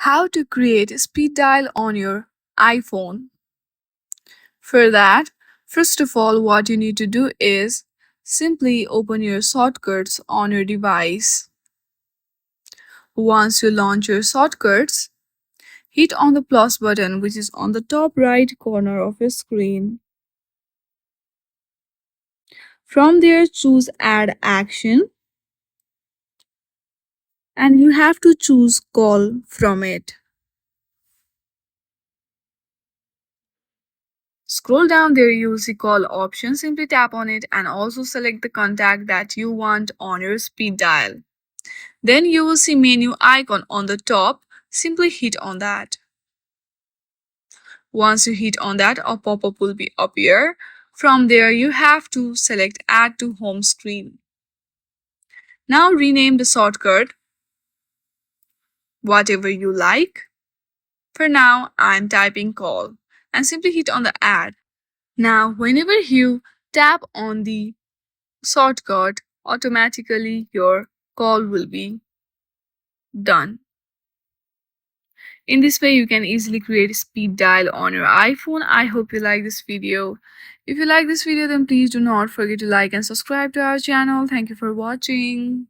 How to create a speed dial on your iPhone. For that, first of all, what you need to do is simply open your shortcuts on your device. Once you launch your shortcuts, hit on the plus button which is on the top right corner of your screen. From there, choose Add Action and you have to choose Call from it. Scroll down there, you will see call option. Simply tap on it and also select the contact that you want on your speed dial. Then you will see menu icon on the top. Simply hit on that. Once you hit on that, a pop-up will be appear. From there, you have to select add to home screen. Now rename the shortcut whatever you like. For now, I'm typing call and simply hit on the add. Now, whenever you tap on the shortcut, automatically your call will be done. In this way, you can easily create a speed dial on your iPhone. I hope you like this video. If you like this video, then please do not forget to like and subscribe to our channel. Thank you for watching.